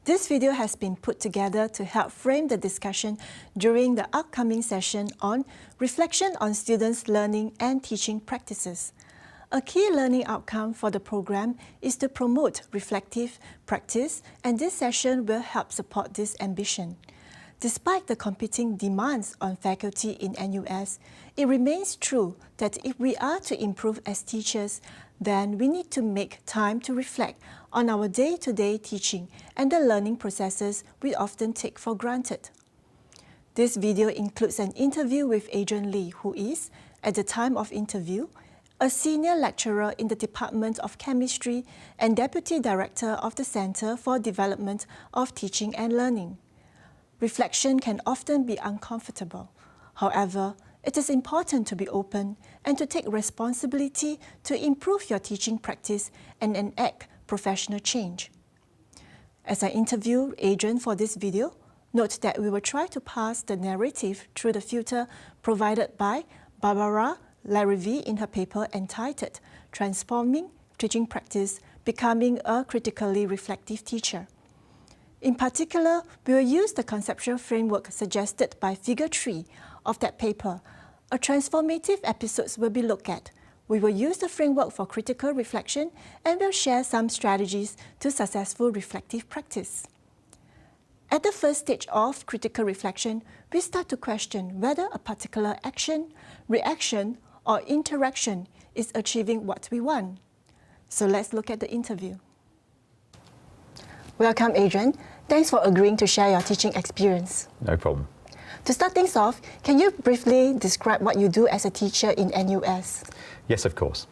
This video has been put together to help frame the discussion during the upcoming session on Reflection on Students' Learning and Teaching Practices. A key learning outcome for the program is to promote reflective practice, and this session will help support this ambition. Despite the competing demands on faculty in NUS, it remains true that if we are to improve as teachers, then we need to make time to reflect on our day-to-day teaching and the learning processes we often take for granted. This video includes an interview with Adrian Lee, who is, at the time of interview, a senior lecturer in the Department of Chemistry and Deputy Director of the Centre for Development of Teaching and Learning. Reflection can often be uncomfortable. However, it is important to be open and to take responsibility to improve your teaching practice and enact professional change. As I interview Adrian for this video, note that we will try to pass the narrative through the filter provided by Barbara Larivee in her paper entitled Transforming Teaching Practice, Becoming a Critically Reflective Teacher. In particular, we will use the conceptual framework suggested by Figure 3 of that paper. A transformative episodes will be looked at. We will use the framework for critical reflection and will share some strategies to successful reflective practice. At the first stage of critical reflection, we start to question whether a particular action, reaction, or interaction is achieving what we want. So let's look at the interview. Welcome, Adrian. Thanks for agreeing to share your teaching experience. No problem. To start things off, can you briefly describe what you do as a teacher in NUS? Yes, of course.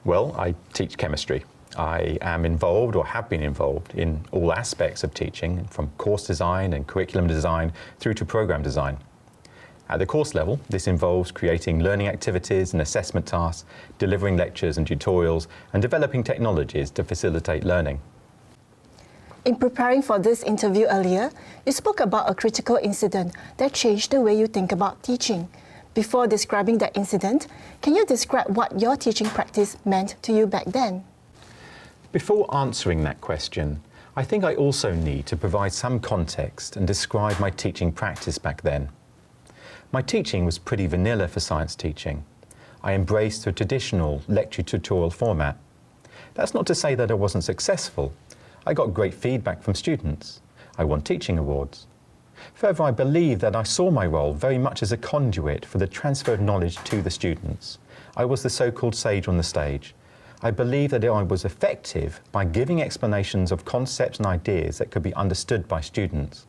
Well, I teach chemistry. I am involved or have been involved in all aspects of teaching, from course design and curriculum design through to program design. At the course level, this involves creating learning activities and assessment tasks, delivering lectures and tutorials, and developing technologies to facilitate learning. In preparing for this interview earlier, you spoke about a critical incident that changed the way you think about teaching. Before describing that incident, can you describe what your teaching practice meant to you back then? Before answering that question, I think I also need to provide some context and describe my teaching practice back then. My teaching was pretty vanilla for science teaching. I embraced the traditional lecture tutorial format. That's not to say that I wasn't successful. I got great feedback from students. I won teaching awards. Further, I believe that I saw my role very much as a conduit for the transfer of knowledge to the students. I was the so-called sage on the stage. I believe that I was effective by giving explanations of concepts and ideas that could be understood by students.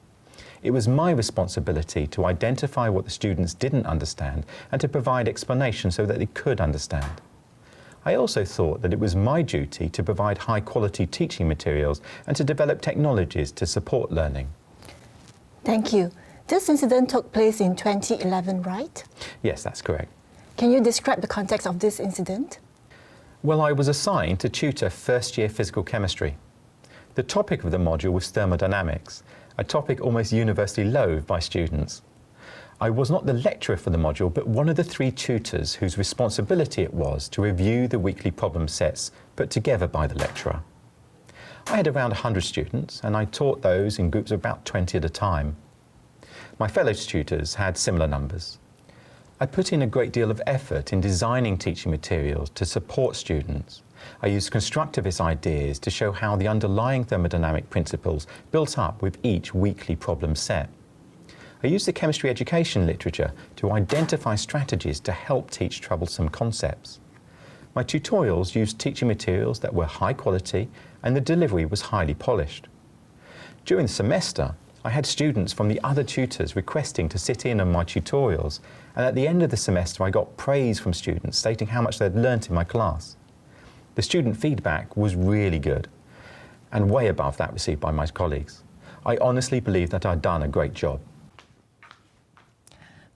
It was my responsibility to identify what the students didn't understand and to provide explanations so that they could understand. I also thought that it was my duty to provide high-quality teaching materials and to develop technologies to support learning. Thank you. This incident took place in 2011, right? Yes, that's correct. Can you describe the context of this incident? Well, I was assigned to tutor first-year physical chemistry. The topic of the module was thermodynamics, a topic almost universally loathed by students. I was not the lecturer for the module, but one of the 3 tutors whose responsibility it was to review the weekly problem sets put together by the lecturer. I had around 100 students, and I taught those in groups of about 20 at a time. My fellow tutors had similar numbers. I put in a great deal of effort in designing teaching materials to support students. I used constructivist ideas to show how the underlying thermodynamic principles built up with each weekly problem set. I used the chemistry education literature to identify strategies to help teach troublesome concepts. My tutorials used teaching materials that were high quality and the delivery was highly polished. During the semester, I had students from the other tutors requesting to sit in on my tutorials, and at the end of the semester I got praise from students stating how much they'd learnt in my class. The student feedback was really good and way above that received by my colleagues. I honestly believe that I'd done a great job.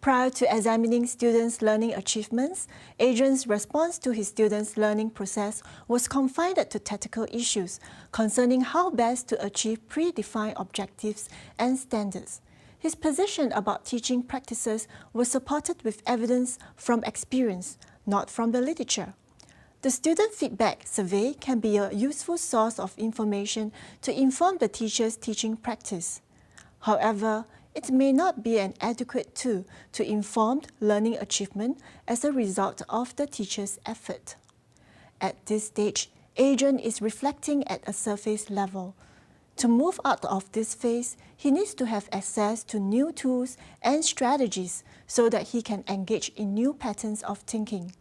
Prior to examining students' learning achievements, Adrian's response to his students' learning process was confined to tactical issues concerning how best to achieve predefined objectives and standards. His position about teaching practices was supported with evidence from experience, not from the literature. The student feedback survey can be a useful source of information to inform the teacher's teaching practice. However, it may not be an adequate tool to inform learning achievement as a result of the teacher's effort. At this stage, Adrian is reflecting at a surface level. To move out of this phase, he needs to have access to new tools and strategies so that he can engage in new patterns of thinking.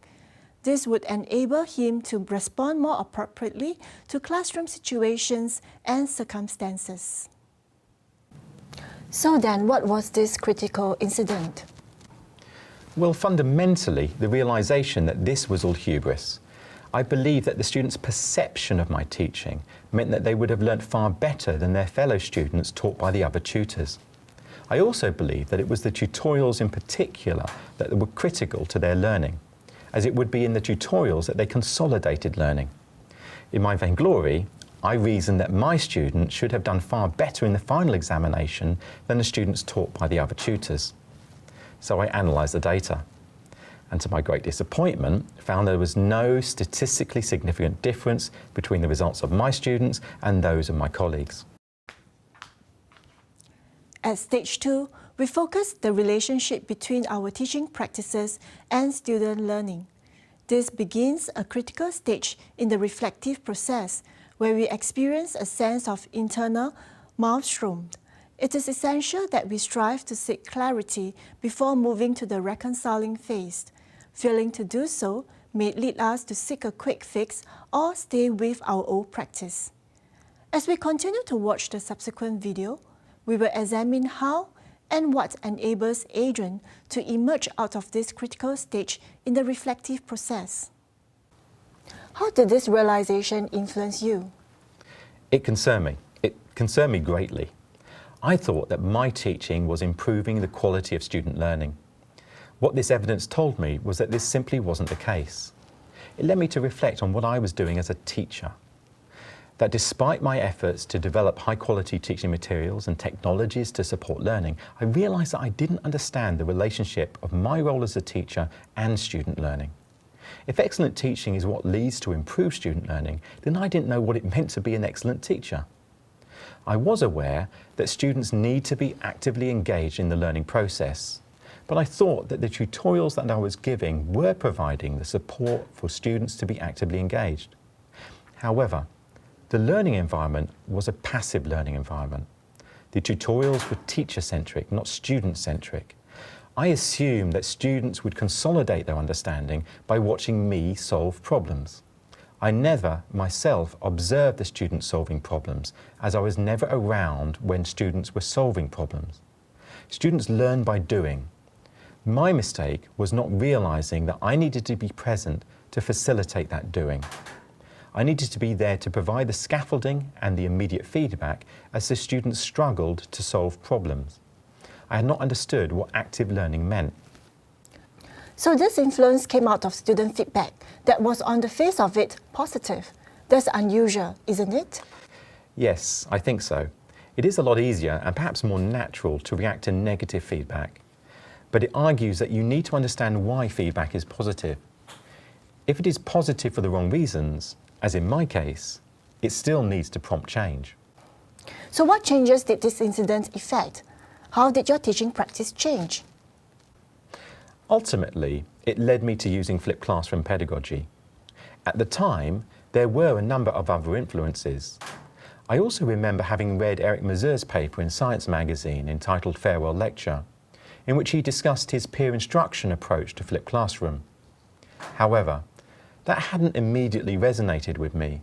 This would enable him to respond more appropriately to classroom situations and circumstances. So then, what was this critical incident? Well, fundamentally, the realisation that this was all hubris. I believe that the students' perception of my teaching meant that they would have learnt far better than their fellow students taught by the other tutors. I also believe that it was the tutorials in particular that were critical to their learning, as it would be in the tutorials that they consolidated learning. In my vainglory, I reasoned that my students should have done far better in the final examination than the students taught by the other tutors. So I analysed the data, and to my great disappointment, found there was no statistically significant difference between the results of my students and those of my colleagues. At stage 2, we focused the relationship between our teaching practices and student learning. This begins a critical stage in the reflective process where we experience a sense of internal maelstrom. It is essential that we strive to seek clarity before moving to the reconciling phase. Failing to do so may lead us to seek a quick fix or stay with our old practice. As we continue to watch the subsequent video, we will examine how and what enables Adrian to emerge out of this critical stage in the reflective process. How did this realization influence you? It concerned me. It concerned me greatly. I thought that my teaching was improving the quality of student learning. What this evidence told me was that this simply wasn't the case. It led me to reflect on what I was doing as a teacher. That despite my efforts to develop high-quality teaching materials and technologies to support learning, I realised that I didn't understand the relationship of my role as a teacher and student learning. If excellent teaching is what leads to improved student learning, then I didn't know what it meant to be an excellent teacher. I was aware that students need to be actively engaged in the learning process, but I thought that the tutorials that I was giving were providing the support for students to be actively engaged. However, the learning environment was a passive learning environment. The tutorials were teacher-centric, not student-centric. I assumed that students would consolidate their understanding by watching me solve problems. I never, myself, observed the students solving problems, as I was never around when students were solving problems. Students learn by doing. My mistake was not realising that I needed to be present to facilitate that doing. I needed to be there to provide the scaffolding and the immediate feedback as the students struggled to solve problems. I had not understood what active learning meant. So this influence came out of student feedback that was on the face of it positive. That's unusual, isn't it? Yes, I think so. It is a lot easier and perhaps more natural to react to negative feedback. But it argues that you need to understand why feedback is positive. If it is positive for the wrong reasons, as in my case, it still needs to prompt change. So what changes did this incident effect? How did your teaching practice change? Ultimately, it led me to using flipped classroom pedagogy. At the time, there were a number of other influences. I also remember having read Eric Mazur's paper in Science magazine entitled Farewell Lecture, in which he discussed his peer instruction approach to flipped classroom. However, that hadn't immediately resonated with me,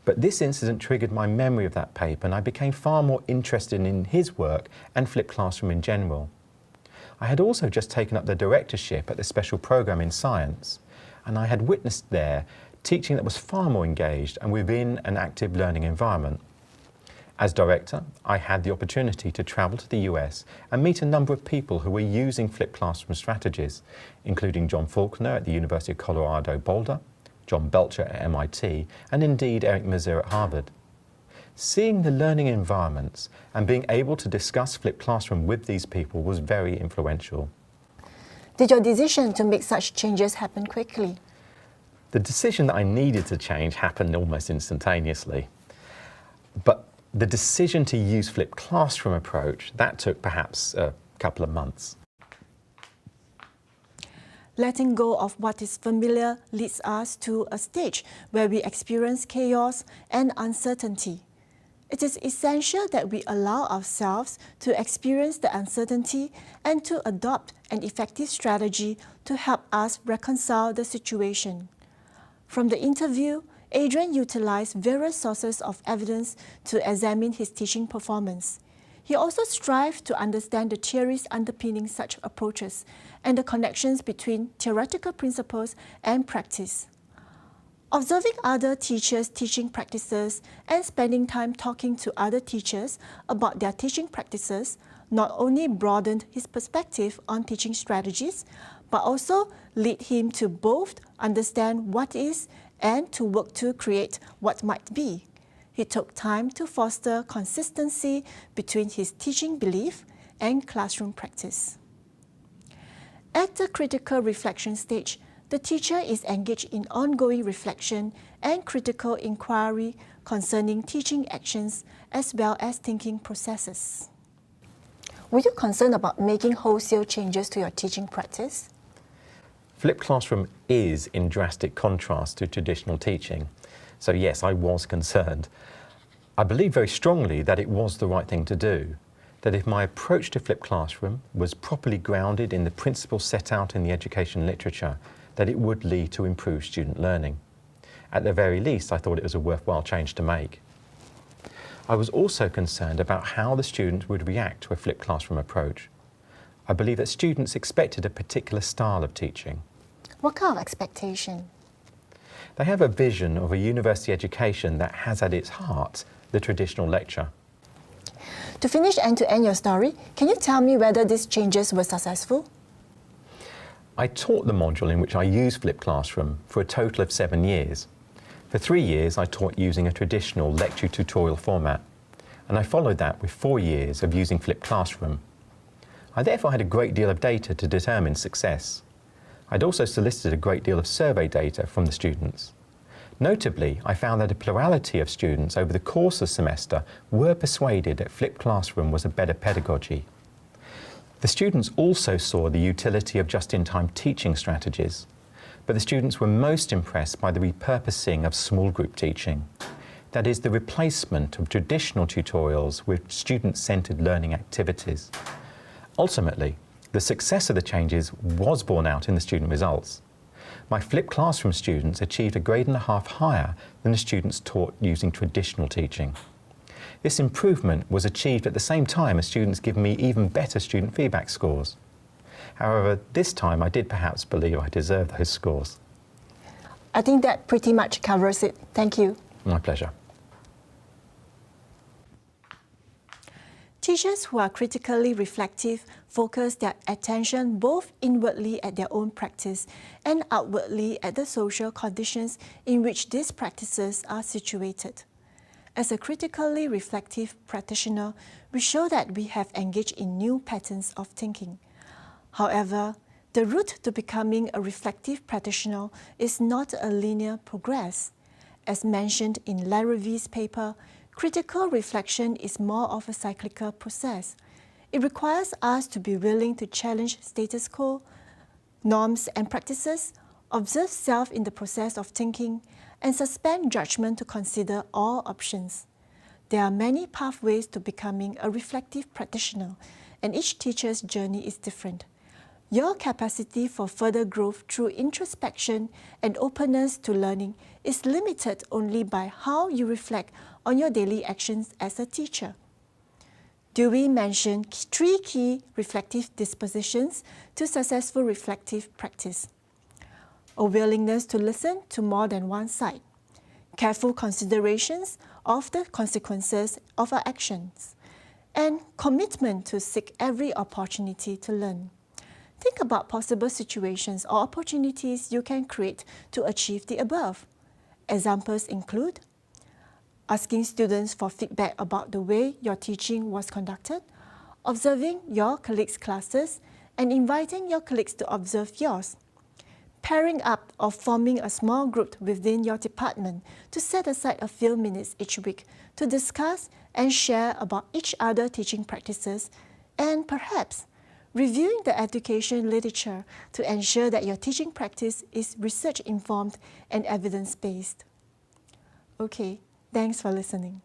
but this incident triggered my memory of that paper and I became far more interested in his work and flipped classroom in general. I had also just taken up the directorship at the special programme in Science, and I had witnessed there teaching that was far more engaged and within an active learning environment. As director, I had the opportunity to travel to the US and meet a number of people who were using flipped classroom strategies, including John Faulkner at the University of Colorado Boulder, John Belcher at MIT, and indeed Eric Mazur at Harvard. Seeing the learning environments and being able to discuss flipped classroom with these people was very influential. Did your decision to make such changes happen quickly? The decision that I needed to change happened almost instantaneously. But the decision to use flipped classroom approach, that took perhaps a couple of months. Letting go of what is familiar leads us to a stage where we experience chaos and uncertainty. It is essential that we allow ourselves to experience the uncertainty and to adopt an effective strategy to help us reconcile the situation. From the interview, Adrian utilized various sources of evidence to examine his teaching performance. He also strived to understand the theories underpinning such approaches and the connections between theoretical principles and practice. Observing other teachers' teaching practices and spending time talking to other teachers about their teaching practices not only broadened his perspective on teaching strategies, but also led him to both understand what is and to work to create what might be. He took time to foster consistency between his teaching belief and classroom practice. At the critical reflection stage, the teacher is engaged in ongoing reflection and critical inquiry concerning teaching actions as well as thinking processes. Were you concerned about making wholesale changes to your teaching practice? Flipped classroom is in drastic contrast to traditional teaching. So yes, I was concerned. I believe very strongly that it was the right thing to do, that if my approach to flipped classroom was properly grounded in the principles set out in the education literature, that it would lead to improved student learning. At the very least, I thought it was a worthwhile change to make. I was also concerned about how the students would react to a flipped classroom approach. I believe that students expected a particular style of teaching. What kind of expectation? They have a vision of a university education that has at its heart the traditional lecture. To finish and to end your story, can you tell me whether these changes were successful? I taught the module in which I used flipped classroom for a total of 7 years. For 3 years, I taught using a traditional lecture tutorial format, and I followed that with 4 years of using flipped classroom. I therefore had a great deal of data to determine success. I'd also solicited a great deal of survey data from the students. Notably, I found that a plurality of students over the course of the semester were persuaded that flipped classroom was a better pedagogy. The students also saw the utility of just-in-time teaching strategies, but the students were most impressed by the repurposing of small group teaching. That is, the replacement of traditional tutorials with student-centered learning activities. Ultimately, the success of the changes was borne out in the student results. My flipped classroom students achieved a grade and a half higher than the students taught using traditional teaching. This improvement was achieved at the same time as students gave me even better student feedback scores. However, this time I did perhaps believe I deserved those scores. I think that pretty much covers it. Thank you. My pleasure. Teachers who are critically reflective focus their attention both inwardly at their own practice and outwardly at the social conditions in which these practices are situated. As a critically reflective practitioner, we show that we have engaged in new patterns of thinking. However, the route to becoming a reflective practitioner is not a linear progress. As mentioned in Larravee's paper, critical reflection is more of a cyclical process. It requires us to be willing to challenge status quo, norms and practices, observe self in the process of thinking, and suspend judgment to consider all options. There are many pathways to becoming a reflective practitioner, and each teacher's journey is different. Your capacity for further growth through introspection and openness to learning is limited only by how you reflect on your daily actions as a teacher. Dewey mentioned 3 key reflective dispositions to successful reflective practice. A willingness to listen to more than one side, careful considerations of the consequences of our actions, and commitment to seek every opportunity to learn. Think about possible situations or opportunities you can create to achieve the above. Examples include asking students for feedback about the way your teaching was conducted, observing your colleagues' classes, and inviting your colleagues to observe yours. pairing up or forming a small group within your department to set aside a few minutes each week to discuss and share about each other teaching practices, and perhaps reviewing the education literature to ensure that your teaching practice is research-informed and evidence-based. Okay, thanks for listening.